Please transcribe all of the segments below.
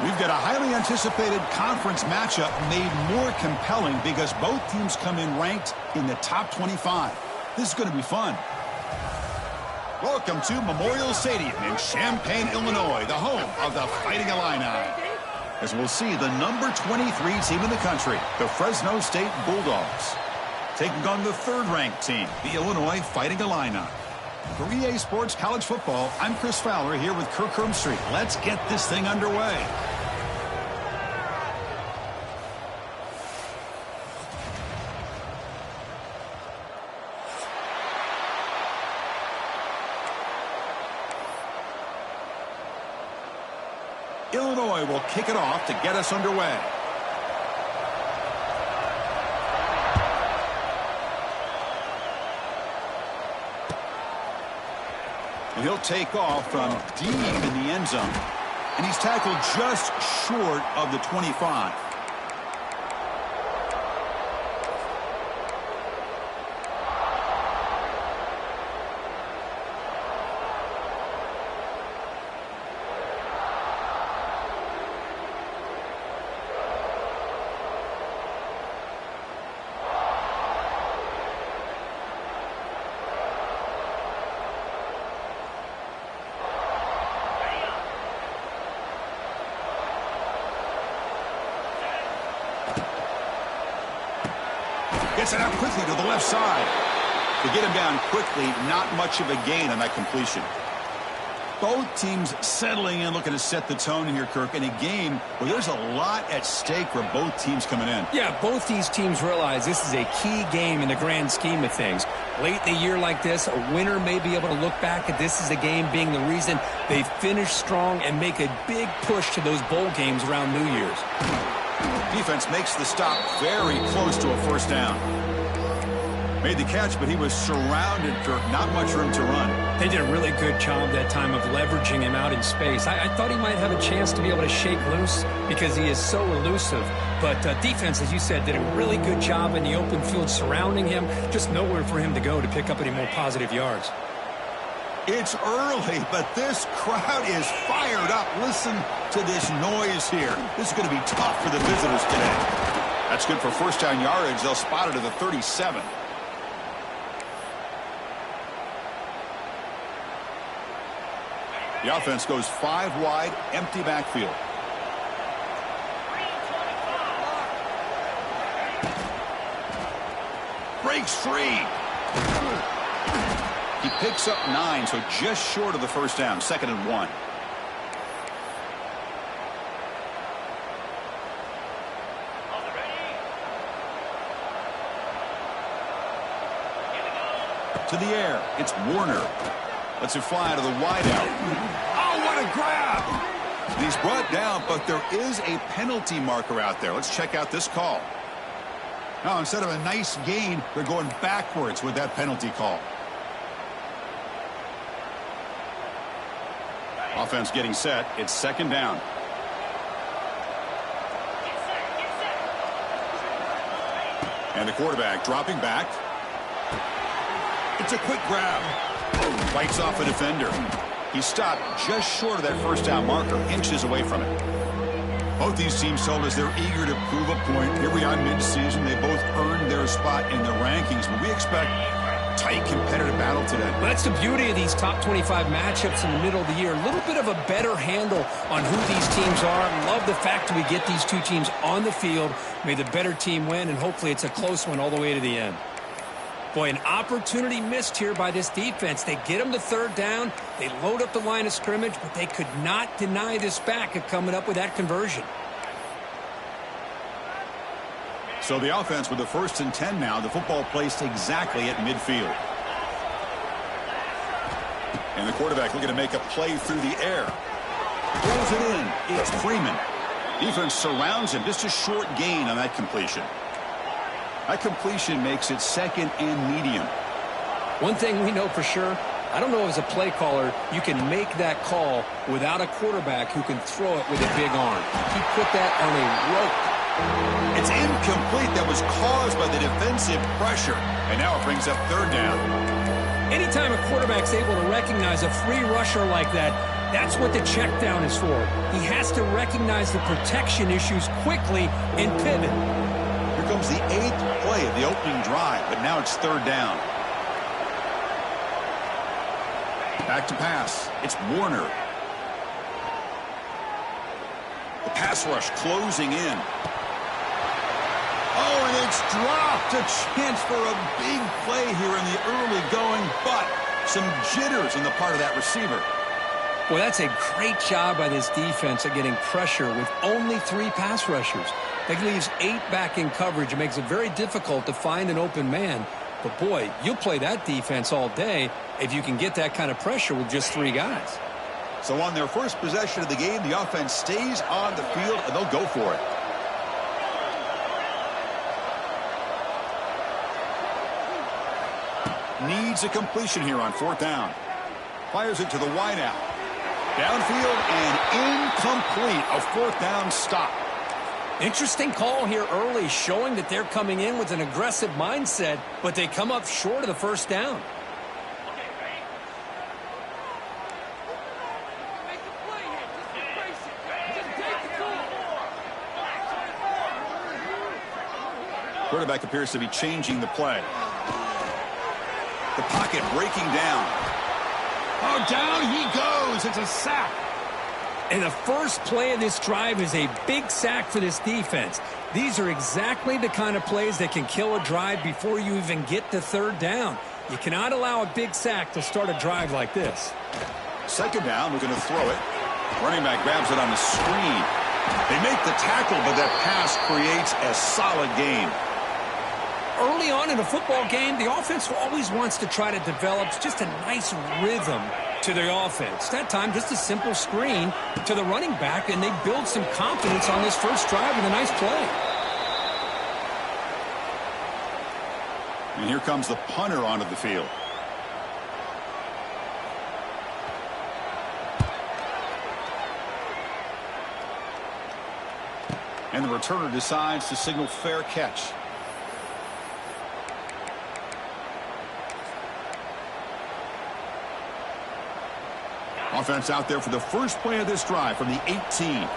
We've got a highly anticipated conference matchup made more compelling because both teams come in ranked in the top 25. This is going to be fun. Welcome to Memorial Stadium in Champaign, Illinois, the home of the Fighting Illini. As we'll see the number 23 team in the country, the Fresno State Bulldogs, taking on the third-ranked team, the Illinois Fighting Illini. For EA Sports College Football, I'm Chris Fowler here with Kirk Hermstreet. Let's get this thing underway. Illinois will kick it off to get us underway. And he'll take off from deep in the end zone. And he's tackled just short of the 25. Gets it out quickly to the left side. To get him down quickly, not much of a gain on that completion. Both teams settling in, looking to set the tone here, Kirk, in a game where there's a lot at stake for both teams coming in. Yeah, both these teams realize this is a key game in the grand scheme of things. Late in the year like this, a winner may be able to look back at this as a game being the reason they finish strong and make a big push to those bowl games around New Year's. Defense makes the stop very close to a first down. Made the catch, but he was surrounded, Kirk. Not much room to run. They did a really good job that time of leveraging him out in space. I thought he might have a chance to be able to shake loose because he is so elusive. But defense, as you said, did a really good job in the open field surrounding him. Just nowhere for him to go to pick up any more positive yards. It's early, but this crowd is fired up. Listen to this noise here. This is going to be tough for the visitors today. That's good for first down yardage. They'll spot it at the 37. The offense goes 5 wide, empty backfield. Breaks free. He picks up 9, so just short of the first down. 2nd and 1. To the air. It's Warner. Lets it fly to the wideout. Oh, what a grab! And he's brought down, but there is a penalty marker out there. Let's check out this call. Now, instead of a nice gain, they're going backwards with that penalty call. Offense getting set. It's 2nd down. And the quarterback dropping back. It's a quick grab. Fights off a defender. He stopped just short of that first down marker, inches away from it. Both these teams told us they're eager to prove a point. Here we are mid-season. They both earned their spot in the rankings, but we expect tight competitive battle today. Well, that's the beauty of these top 25 matchups in the middle of the year. A little bit of a better handle on who these teams are. Love the fact that we get these two teams on the field. May the better team win, and hopefully it's a close one all the way to the end. Boy, an opportunity missed here by this defense. They get them to 3rd down. They load up the line of scrimmage, but they could not deny this back of coming up with that conversion. So the offense with the 1st and 10 now. The football placed exactly at midfield. And the quarterback looking to make a play through the air. Throws it in. It's Freeman. Defense surrounds him. Just a short gain on that completion. That completion makes it 2nd and medium. One thing we know for sure, I don't know as a play caller, you can make that call without a quarterback who can throw it with a big arm. He put that on a rope. It's incomplete. That was caused by the defensive pressure. And now it brings up 3rd down. Anytime a quarterback's able to recognize a free rusher like that, that's what the check down is for. He has to recognize the protection issues quickly and pivot. Here comes the 8th play of the opening drive, but now it's 3rd down. Back to pass. It's Warner. The pass rush closing in. Oh, and it's dropped. A chance for a big play here in the early going, but some jitters on the part of that receiver. Well, that's a great job by this defense at getting pressure with only 3 pass rushers. That leaves 8 back in coverage. It makes it very difficult to find an open man. But, boy, you'll play that defense all day if you can get that kind of pressure with just 3 guys. So on their first possession of the game, the offense stays on the field, and they'll go for it. Needs a completion here on 4th down. Fires it to the wideout. Downfield and incomplete. A 4th down stop. Interesting call here early, showing that they're coming in with an aggressive mindset, but they come up short of the 1st down. Quarterback appears to be changing the play. The pocket breaking down. Oh, down he goes. It's a sack. And the first play of this drive is a big sack for this defense. These are exactly the kind of plays that can kill a drive before you even get to 3rd down. You cannot allow a big sack to start a drive like this. 2nd down, looking to throw it. Running back grabs it on the screen. They make the tackle, but that pass creates a solid gain. Early on in a football game, the offense always wants to try to develop just a nice rhythm to their offense. That time, just a simple screen to the running back, and they build some confidence on this first drive with a nice play. And here comes the punter onto the field. And the returner decides to signal fair catch. Offense out there for the first play of this drive from the 18.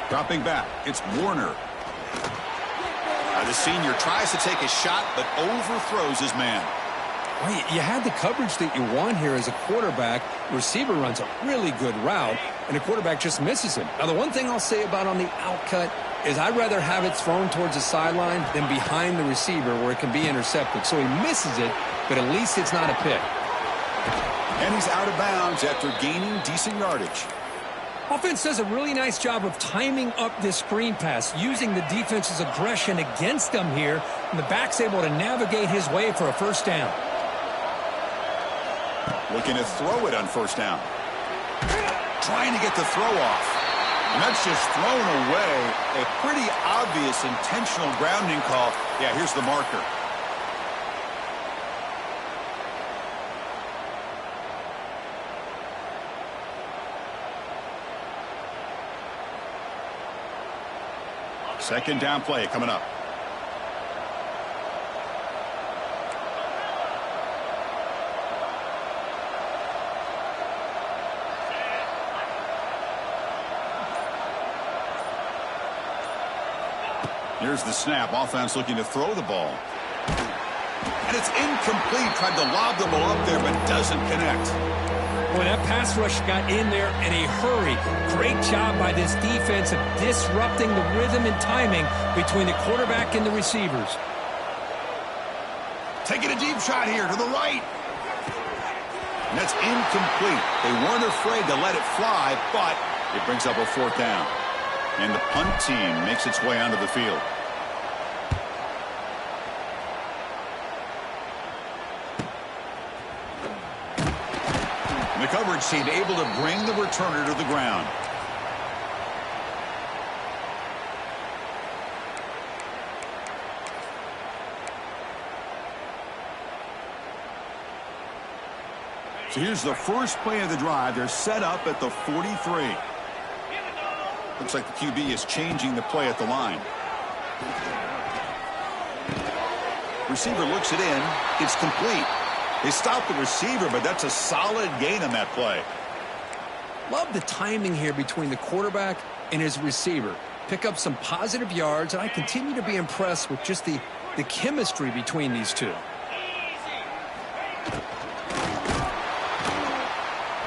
Dropping back, it's Warner. The senior tries to take a shot, but overthrows his man. Well, you had the coverage that you want here as a quarterback. Receiver runs a really good route, and the quarterback just misses him. Now, the one thing I'll say about on the outcut is I'd rather have it thrown towards the sideline than behind the receiver where it can be intercepted. So he misses it, but at least it's not a pick. And he's out of bounds after gaining decent yardage. Offense does a really nice job of timing up this screen pass, using the defense's aggression against them here, and the back's able to navigate his way for a 1st down. Looking to throw it on 1st down. Trying to get the throw off. And that's just thrown away. A pretty obvious intentional grounding call. Yeah, here's the marker. Second down play coming up. Here's the snap. Offense looking to throw the ball. And it's incomplete. Tried to lob the ball up there, but doesn't connect. Well, that pass rush got in there in a hurry. Great job by this defense of disrupting the rhythm and timing between the quarterback and the receivers. Taking a deep shot here to the right. And that's incomplete. They weren't afraid to let it fly, but it brings up a 4th down. And the punt team makes its way onto the field. The coverage team able to bring the returner to the ground. So here's the first play of the drive. They're set up at the 43. Looks like the QB is changing the play at the line. Receiver looks it in. It's complete. They stopped the receiver, but that's a solid gain on that play. Love the timing here between the quarterback and his receiver. Pick up some positive yards, and I continue to be impressed with just the chemistry between these two.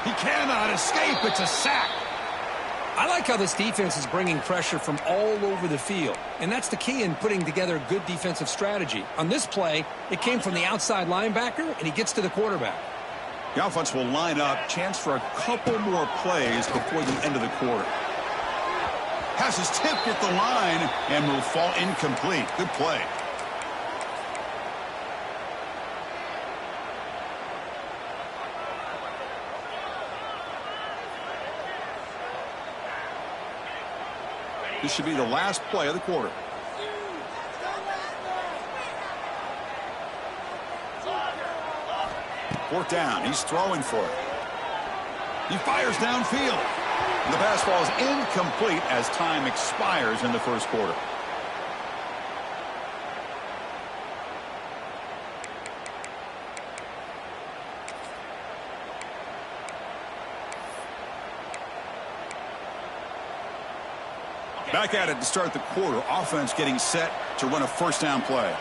He cannot escape. It's a sack. I like how this defense is bringing pressure from all over the field, and that's the key in putting together a good defensive strategy. On this play, it came from the outside linebacker, and he gets to the quarterback. The offense will line up. Chance for a couple more plays before the end of the quarter. Pass is tipped at the line and will fall incomplete. Good play. This should be the last play of the quarter. Fourth down. He's throwing for it. He fires downfield. The pass falls incomplete as time expires in the first quarter. Back at it to start the quarter. Offense getting set to run a first down play.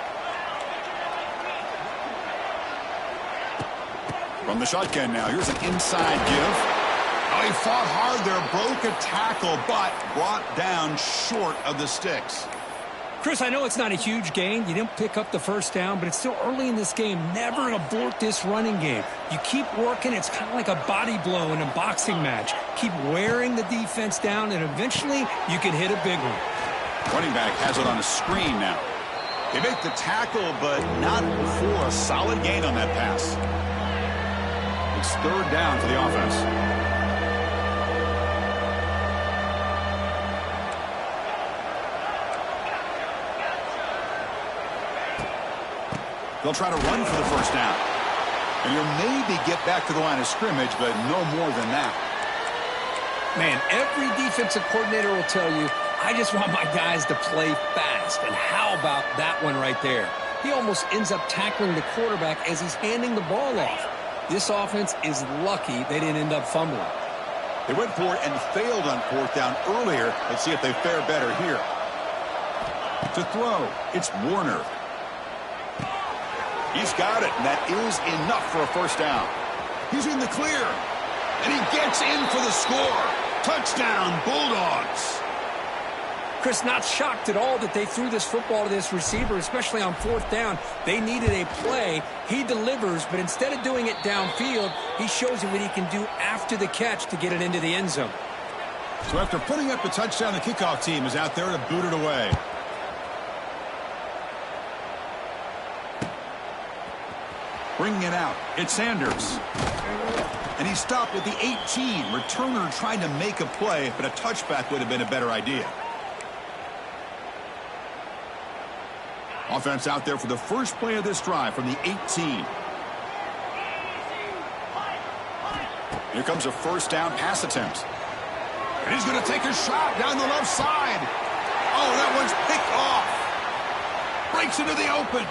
From the shotgun now. Here's an inside give. Oh, he fought hard there. Broke a tackle, but brought down short of the sticks. Chris, I know it's not a huge gain. You didn't pick up the first down, but it's still early in this game. Never abort this running game. You keep working. It's kind of like a body blow in a boxing match. Keep wearing the defense down, and eventually you can hit a big one. Running back has it on a screen now. They make the tackle, but not before a solid gain on that pass. It's third down for the offense. They'll try to run for the first down. And you'll maybe get back to the line of scrimmage, but no more than that. Man, every defensive coordinator will tell you, I just want my guys to play fast. And how about that one right there? He almost ends up tackling the quarterback as he's handing the ball off. This offense is lucky they didn't end up fumbling. They went for it and failed on fourth down earlier. Let's see if they fare better here. To throw, it's Warner. He's got it, and that is enough for a first down. He's in the clear, and he gets in for the score. Touchdown, Bulldogs. Chris, not shocked at all that they threw this football to this receiver, especially on fourth down. They needed a play. He delivers, but instead of doing it downfield, he shows you what he can do after the catch to get it into the end zone. So after putting up the touchdown, the kickoff team is out there to boot it away. Bringing it out, it's Sanders. And he stopped at the 18. Returner trying to make a play, but a touchback would have been a better idea. Offense out there for the first play of this drive from the 18. Here comes a first down pass attempt. And he's going to take a shot down the left side. Oh, that one's picked off. Breaks into the open.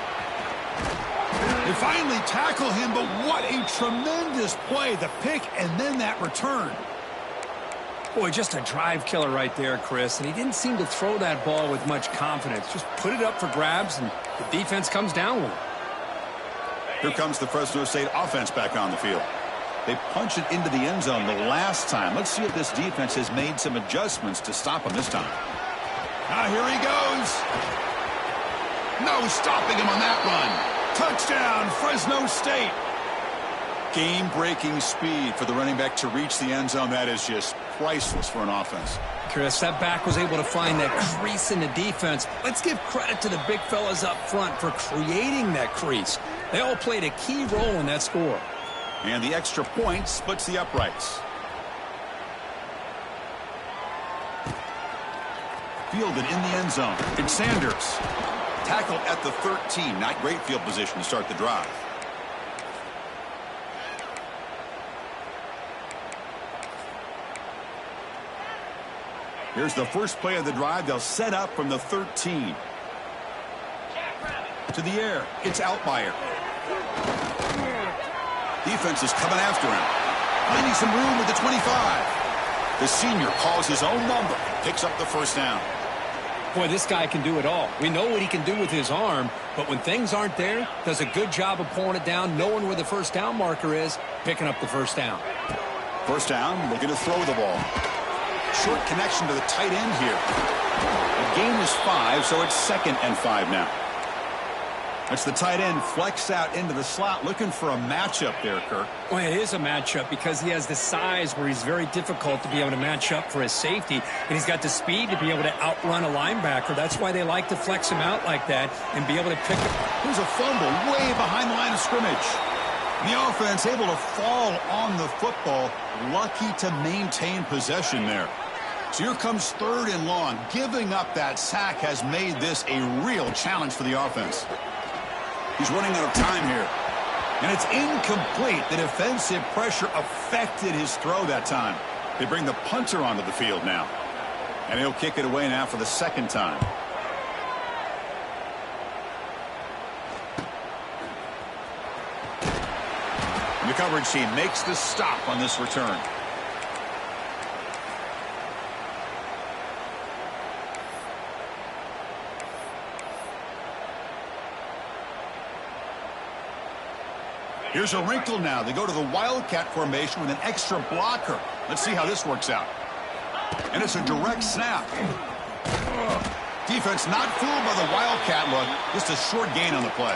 They finally tackle him, but what a tremendous play. The pick and then that return. Boy, just a drive killer right there, Chris. And he didn't seem to throw that ball with much confidence. Just put it up for grabs, and the defense comes down with it. Here comes the Fresno State offense back on the field. They punch it into the end zone the last time. Let's see if this defense has made some adjustments to stop him this time. Now here he goes. No stopping him on that run. Touchdown, Fresno State. Game-breaking speed for the running back to reach the end zone. That is just priceless for an offense. Chris, that back was able to find that crease in the defense. Let's give credit to the big fellas up front for creating that crease. They all played a key role in that score. And the extra point splits the uprights. Fielded in the end zone. It's Sanders. Tackled at the 13. Not great field position to start the drive. Here's the first play of the drive. They'll set up from the 13. To the air. It's Outlier. Defense is coming after him. Finding some room at the 25. The senior calls his own number and picks up the first down. Boy, this guy can do it all. We know what he can do with his arm, but when things aren't there, does a good job of pulling it down, knowing where the first down marker is, picking up the first down. First down, looking to throw the ball. Short connection to the tight end here. The gain is 5, so it's 2nd and 5 now. That's the tight end flex out into the slot, looking for a matchup there, Kirk. Well, it is a matchup because he has the size where he's very difficult to be able to match up for his safety, and he's got the speed to be able to outrun a linebacker. That's why they like to flex him out like that and be able to pick up. There's a fumble way behind the line of scrimmage. The offense able to fall on the football, lucky to maintain possession there. So here comes 3rd and long. Giving up that sack has made this a real challenge for the offense. He's running out of time here. And it's incomplete. The defensive pressure affected his throw that time. They bring the punter onto the field now. And he'll kick it away now for the 2nd time. And the coverage team makes the stop on this return. Here's a wrinkle now. They go to the Wildcat formation with an extra blocker. Let's see how this works out. And it's a direct snap. Defense not fooled by the Wildcat look. Just a short gain on the play.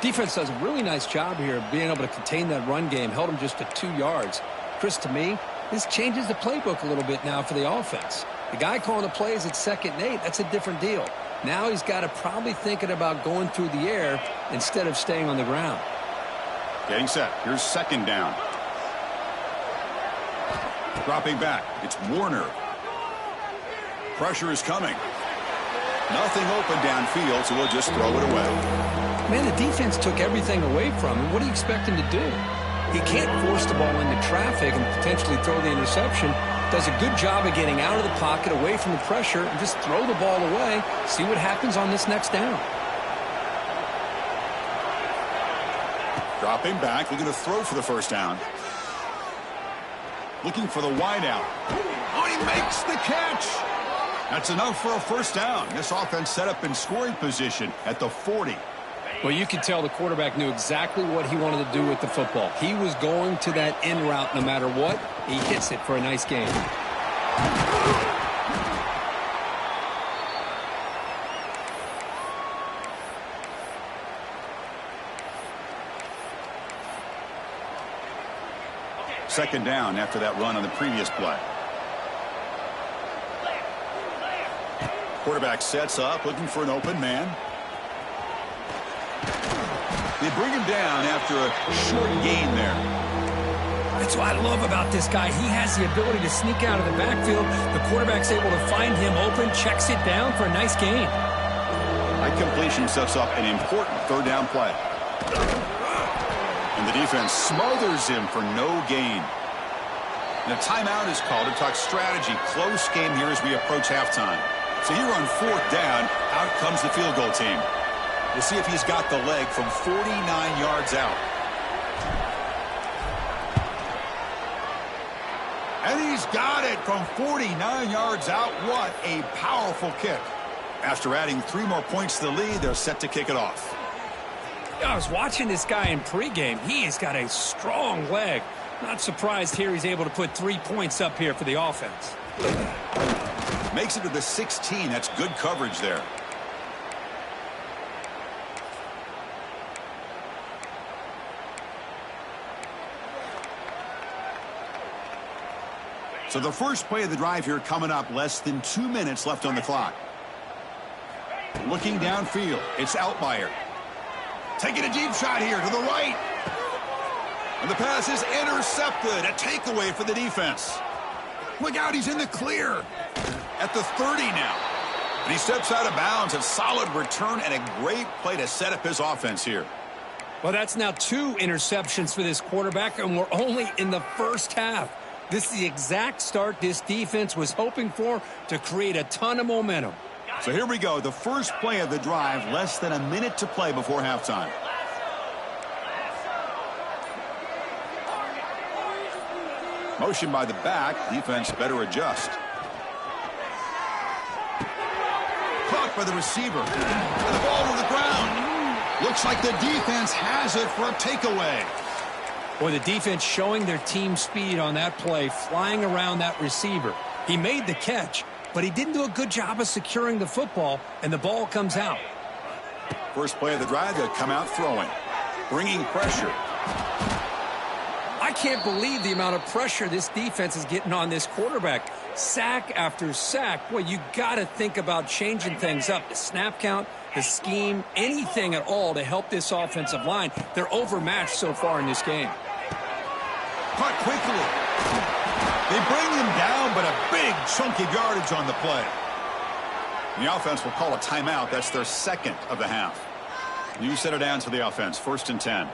Defense does a really nice job here of being able to contain that run game. Held him just to 2 yards. Chris, to me, this changes the playbook a little bit now for the offense. The guy calling the plays at 2nd and 8, that's a different deal. Now he's got to probably thinking about going through the air instead of staying on the ground. Getting set. Here's 2nd down. Dropping back. It's Warner. Pressure is coming. Nothing open downfield, so we'll just throw it away. Man, the defense took everything away from him. What do you expect him to do? He can't force the ball into traffic and potentially throw the interception. Does a good job of getting out of the pocket, away from the pressure, and just throw the ball away. See what happens on this next down. Dropping back, looking to throw for the first down. Looking for the wideout. Oh, he makes the catch. That's enough for a first down. This offense set up in scoring position at the 40. Well, you could tell the quarterback knew exactly what he wanted to do with the football. He was going to that in route no matter what. He hits it for a nice gain. Second down after that run on the previous play. Quarterback sets up, looking for an open man. They bring him down after a short gain there. That's what I love about this guy. He has the ability to sneak out of the backfield. The quarterback's able to find him open, checks it down for a nice gain. That completion sets up an important 3rd down play. And the defense smothers him for no gain. And a timeout is called to talk strategy. Close game here as we approach halftime. So here on 4th down, out comes the field goal team. We'll see if he's got the leg from 49 yards out. And he's got it from 49 yards out. What a powerful kick. After adding 3 more points to the lead, they're set to kick it off. I was watching this guy in pregame. He has got a strong leg. Not surprised here he's able to put 3 points up here for the offense. Makes it to the 16. That's good coverage there. So the first play of the drive here coming up, less than 2 minutes left on the clock. Looking downfield, it's Outlier. Taking a deep shot here to the right. And the pass is intercepted. A takeaway for the defense. Look out, he's in the clear. At the 30 now. And he steps out of bounds. A solid return and a great play to set up his offense here. Well, that's now 2 interceptions for this quarterback, and we're only in the first half. This is the exact start this defense was hoping for to create a ton of momentum. So here we go. The first play of the drive, less than a minute to play before halftime. Motion by the back. Defense better adjust. Caught by the receiver. And the ball to the ground. Looks like the defense has it for a takeaway. Boy, the defense showing their team speed on that play, flying around that receiver. He made the catch, but he didn't do a good job of securing the football, and the ball comes out. First play of the drive, they'll come out throwing. Bringing pressure. I can't believe the amount of pressure this defense is getting on this quarterback. Sack after sack. Boy, you got to think about changing things up. The snap count, the scheme, anything at all to help this offensive line. They're overmatched so far in this game. Caught quickly. They bring him down, but a big chunk of yardage on the play. The offense will call a timeout. That's their second of the half. You set it down to the offense. 1st and 10.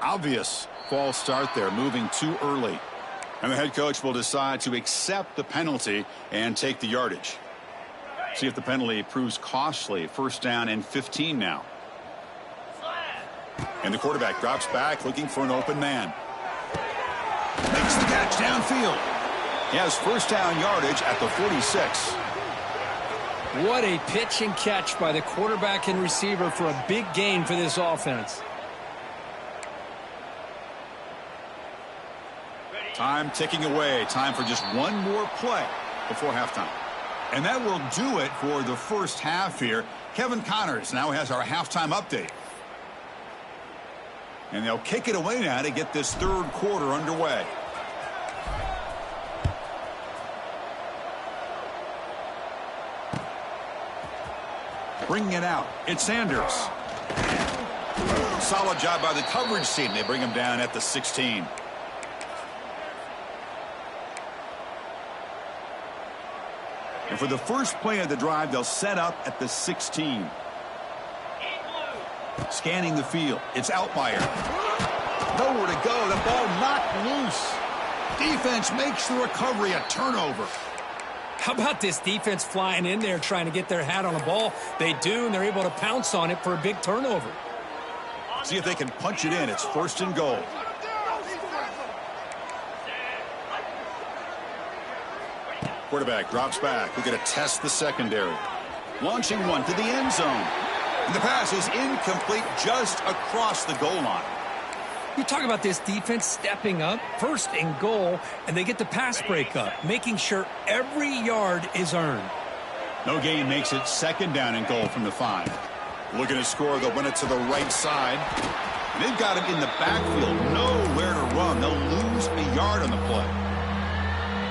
Obvious false start there, moving too early. And the head coach will decide to accept the penalty and take the yardage. See if the penalty proves costly. 1st down and 15 now. And the quarterback drops back looking for an open man. Makes the catch downfield. He has 1st down yardage at the 46. What a pitch and catch by the quarterback and receiver for a big gain for this offense. Time ticking away. Time for just one more play before halftime. And that will do it for the first half here. Kevin Connors now has our halftime update. And they'll kick it away now to get this third quarter underway. Bringing it out. It's Sanders. Solid job by the coverage team. They bring him down at the 16. And for the first play of the drive, they'll set up at the 16. Scanning the field. It's Outlier. Nowhere to go. The ball knocked loose. Defense makes the recovery a turnover. How about this defense flying in there trying to get their hat on the ball? They do, and they're able to pounce on it for a big turnover. See if they can punch it in. It's 1st and goal. Quarterback drops back. We're going to test the secondary. Launching one to the end zone. And the pass is incomplete just across the goal line. You talk about this defense stepping up, 1st and goal, and they get the pass break up, making sure every yard is earned. No gain makes it 2nd down and goal from the 5. Looking to score, they'll run it to the right side. And they've got him in the backfield, nowhere to run. They'll lose a yard on the play.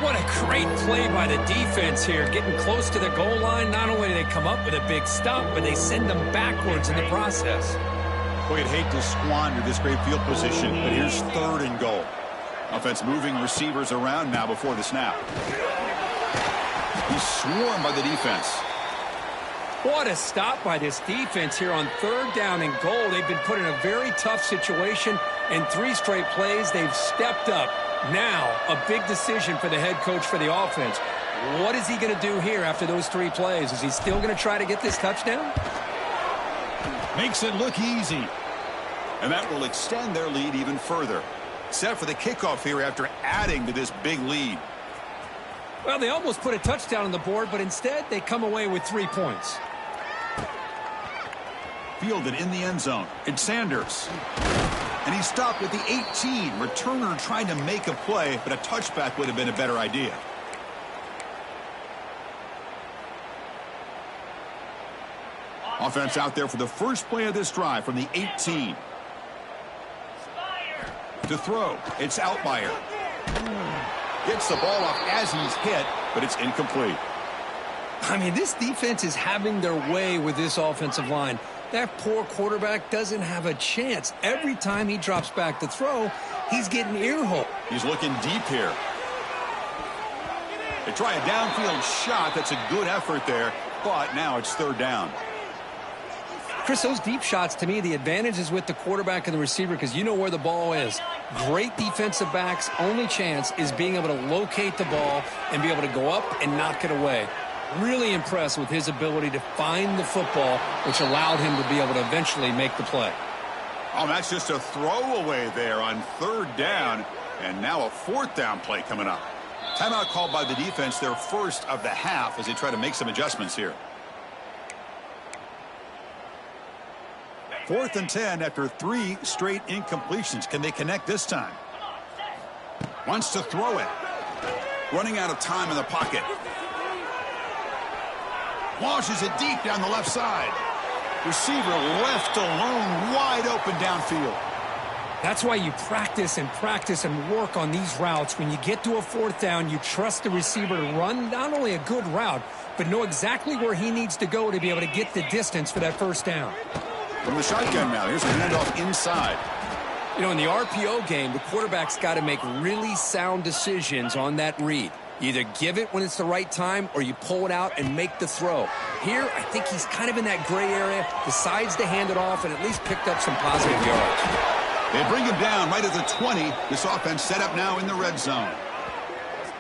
What a great play by the defense here, getting close to the goal line. Not only do they come up with a big stop, but they send them backwards in the process. Boy, I'd hate to squander this great field position, but here's 3rd and goal. Offense moving receivers around now before the snap. He's swarmed by the defense. What a stop by this defense here on 3rd down and goal. They've been put in a very tough situation. In 3 straight plays, they've stepped up. Now, a big decision for the head coach for the offense. What is he going to do here after those 3 plays? Is he still going to try to get this touchdown? Makes it look easy. And that will extend their lead even further. Set for the kickoff here after adding to this big lead. Well, they almost put a touchdown on the board, but instead they come away with 3 points. Fielded in the end zone. It's Sanders. And he stopped at the 18. Returner trying to make a play, but a touchback would have been a better idea. Offense out there for the first play of this drive from the 18. To throw, it's Outlier. Gets the ball off as he's hit, but it's incomplete. I mean, this defense is having their way with this offensive line. That poor quarterback doesn't have a chance. Every time he drops back to throw, he's getting earhole. He's looking deep here. They try a downfield shot. That's a good effort there, but now it's 3rd down. Chris, those deep shots, to me, the advantage is with the quarterback and the receiver because you know where the ball is. Great defensive backs' only chance is being able to locate the ball and be able to go up and knock it away. Really impressed with his ability to find the football, which allowed him to be able to eventually make the play. Oh, that's just a throwaway there on third down, and now a fourth down play coming up. Timeout called by the defense, their first of the half, as they try to make some adjustments here. 4th and 10 after 3 straight incompletions. Can they connect this time? Wants to throw it. Running out of time in the pocket. Launches it deep down the left side. Receiver left alone, wide open downfield. That's why you practice and work on these routes. When you get to a 4th down, you trust the receiver to run not only a good route, but know exactly where he needs to go to be able to get the distance for that first down. From the shotgun now, here's a handoff inside. You know, in the RPO game, the quarterback's got to make really sound decisions on that read. You either give it when it's the right time or you pull it out and make the throw. Here, I think he's kind of in that gray area, decides to hand it off and at least picked up some positive yards. They bring him down right at the 20. This offense set up now in the red zone.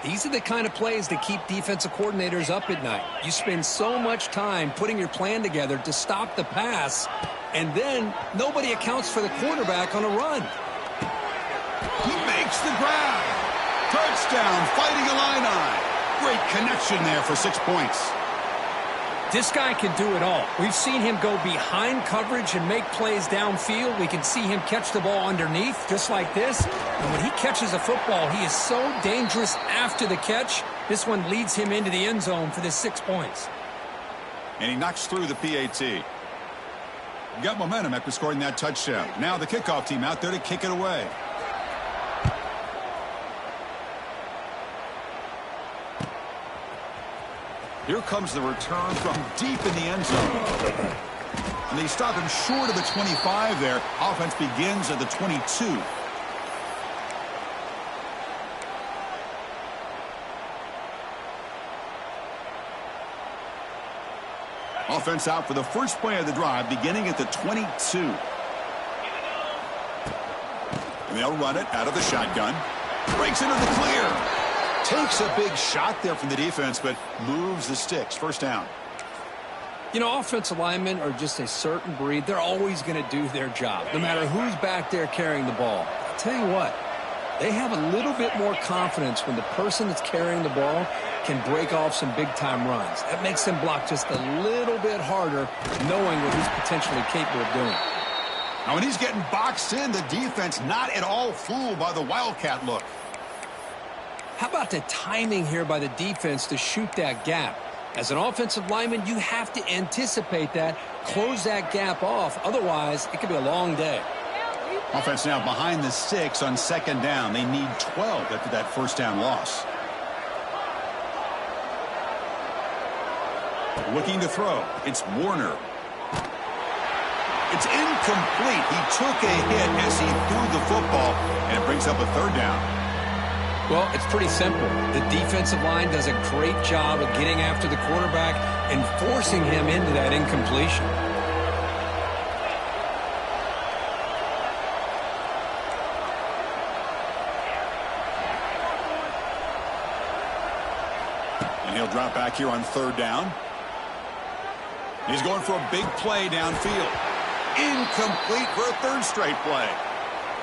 These are the kind of plays that keep defensive coordinators up at night. You spend so much time putting your plan together to stop the pass, and then nobody accounts for the quarterback on a run. He makes the grab. Touchdown, Fighting Illini. Great connection there for 6 points. This guy can do it all. We've seen him go behind coverage and make plays downfield. We can see him catch the ball underneath, just like this. And when he catches a football, he is so dangerous after the catch. This one leads him into the end zone for the 6 points. And he knocks through the PAT. Got momentum after scoring that touchdown. Now the kickoff team out there to kick it away. Here comes the return from deep in the end zone. And they stop him short of the 25 there. Offense begins at the 22. Offense out for the first play of the drive, beginning at the 22. And they'll run it out of the shotgun. Breaks into the clear. Takes a big shot there from the defense, but moves the sticks. First down. You know, offensive linemen are just a certain breed. They're always going to do their job, no matter who's back there carrying the ball. I'll tell you what, they have a little bit more confidence when the person that's carrying the ball can break off some big-time runs. That makes them block just a little bit harder, knowing what he's potentially capable of doing. Now, when he's getting boxed in, the defense not at all fooled by the Wildcat look. How about the timing here by the defense to shoot that gap? As an offensive lineman, you have to anticipate that, close that gap off. Otherwise, it could be a long day. Offense now behind the 6 on second down. They need 12 after that first down loss. Looking to throw. It's Warner. It's incomplete. He took a hit as he threw the football, and it brings up a third down. Well, it's pretty simple. The defensive line does a great job of getting after the quarterback and forcing him into that incompletion. And he'll drop back here on third down. He's going for a big play downfield. Incomplete for a third straight play.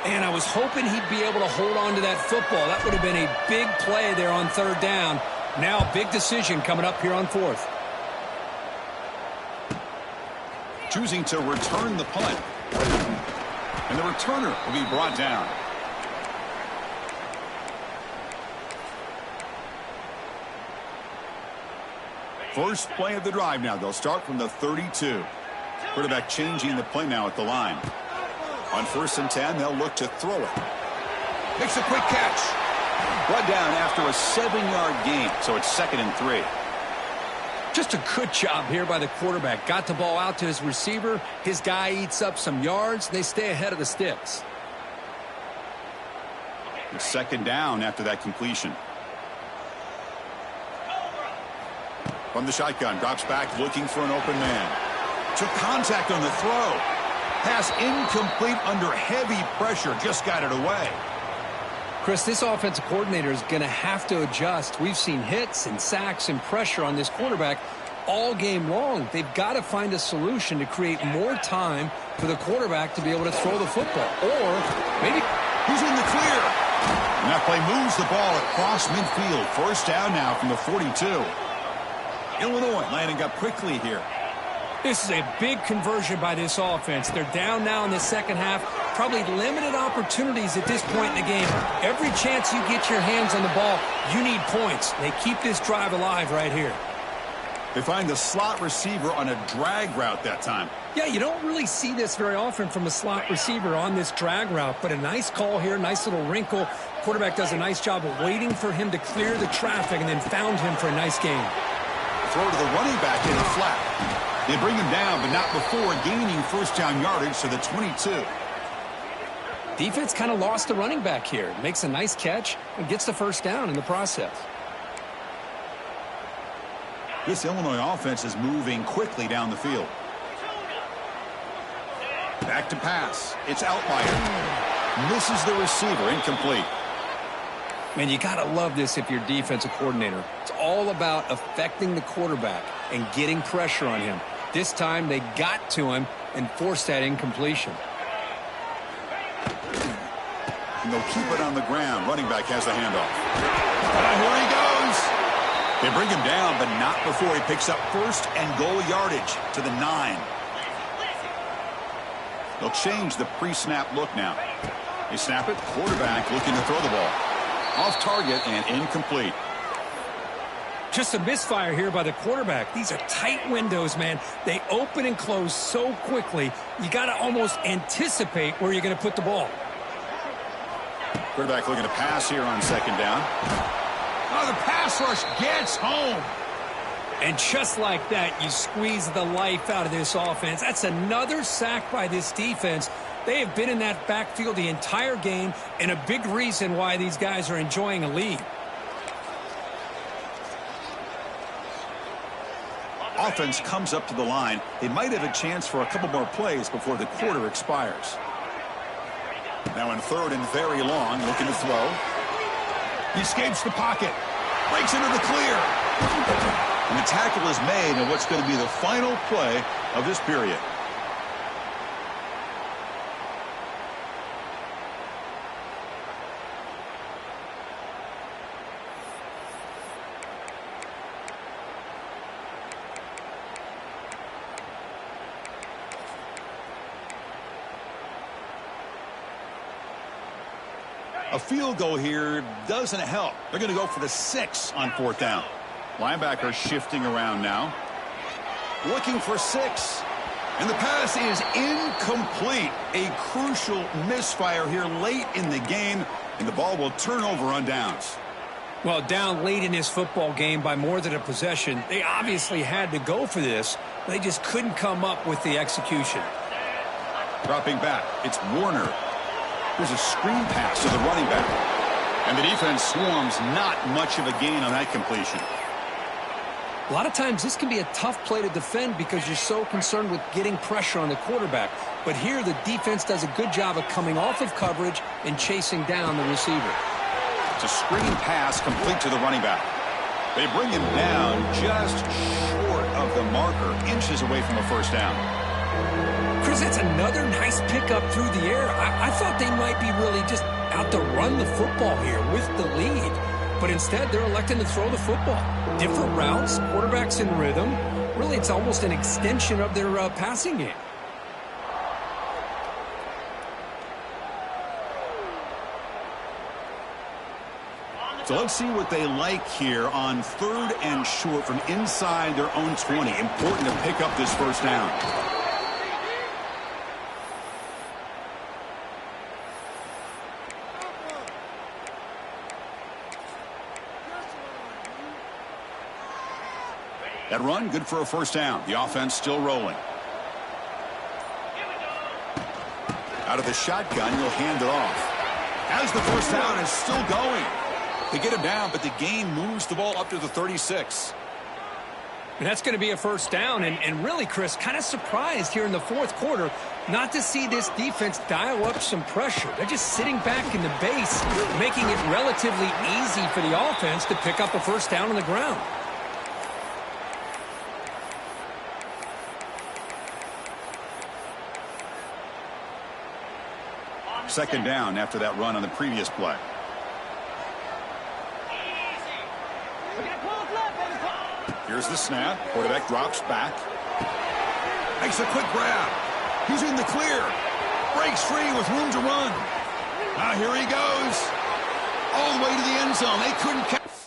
And I was hoping he'd be able to hold on to that football. That would have been a big play there on third down. Now a big decision coming up here on fourth. Choosing to return the punt. And the returner will be brought down. First play of the drive now. They'll start from the 32. Quarterback changing the play now at the line. On 1st and 10, they'll look to throw it. Makes a quick catch. Brought down after a 7-yard gain, so it's 2nd and 3. Just a good job here by the quarterback. Got the ball out to his receiver. His guy eats up some yards. They stay ahead of the sticks. It's 2nd down after that completion. From the shotgun, drops back looking for an open man. Took contact on the throw. Pass incomplete under heavy pressure. Just got it away. Chris, this offensive coordinator is going to have to adjust. We've seen hits and sacks and pressure on this quarterback all game long. They've got to find a solution to create more time for the quarterback to be able to throw the football. Or maybe he's in the clear. And that play moves the ball across midfield. First down now from the 42. Illinois lining up quickly here. This is a big conversion by this offense. They're down now in the second half. Probably limited opportunities at this point in the game. Every chance you get your hands on the ball, you need points. They keep this drive alive right here. They find the slot receiver on a drag route that time. Yeah, you don't really see this very often from a slot receiver on this drag route, but a nice call here, nice little wrinkle. Quarterback does a nice job of waiting for him to clear the traffic and then found him for a nice gain. Throw to the running back in the flat. They bring him down, but not before gaining first down yardage to the 22. Defense kind of lost the running back here. Makes a nice catch and gets the first down in the process. This Illinois offense is moving quickly down the field. Back to pass. It's Outlier. Misses the receiver. Incomplete. Man, you got to love this if you're defensive coordinator. It's all about affecting the quarterback and getting pressure on him. This time they got to him and forced that incompletion. And they'll keep it on the ground. Running back has the handoff. Here he goes. They bring him down, but not before he picks up first and goal yardage to the 9. They'll change the pre-snap look now. They snap it. Quarterback looking to throw the ball. Off target and incomplete. Just a misfire here by the quarterback. These are tight windows, man. They open and close so quickly. You got to almost anticipate where you're going to put the ball. Quarterback looking to pass here on second down. Oh, the pass rush gets home. And just like that, you squeeze the life out of this offense. That's another sack by this defense. They have been in that backfield the entire game, and a big reason why these guys are enjoying a lead. Offense comes up to the line. They might have a chance for a couple more plays before the quarter expires. Now in third and very long, looking to throw. He escapes the pocket. Breaks into the clear. And the tackle is made in what's going to be the final play of this period. A field goal here doesn't help. They're going to go for the 6 on fourth down. Linebacker shifting around now. Looking for 6. And the pass is incomplete. A crucial misfire here late in the game. And the ball will turn over on downs. Well, down late in this football game by more than a possession, they obviously had to go for this. They just couldn't come up with the execution. Dropping back, it's Warner. There's a screen pass to the running back. And the defense swarms, not much of a gain on that completion. A lot of times this can be a tough play to defend because you're so concerned with getting pressure on the quarterback. But here the defense does a good job of coming off of coverage and chasing down the receiver. It's a screen pass complete to the running back. They bring him down just short of the marker, inches away from a first down. Chris, that's another nice pickup through the air. I thought they might be really just out to run the football here with the lead. But instead, they're electing to throw the football. Different routes, quarterbacks in rhythm. Really, it's almost an extension of their passing game. So let's see what they like here on third and short from inside their own 20. Important to pick up this first down. That run, good for a first down. The offense still rolling. Out of the shotgun, you'll hand it off. As the first down is still going. They get him down, but the gain moves the ball up to the 36. And that's going to be a first down. And really, Chris, kind of surprised here in the fourth quarter not to see this defense dial up some pressure. They're just sitting back in the base, making it relatively easy for the offense to pick up a first down on the ground. Second down after that run on the previous play. Here's the snap. Quarterback drops back. Makes a quick grab. He's in the clear. Breaks free with room to run. Now here he goes. All the way to the end zone. They couldn't catch.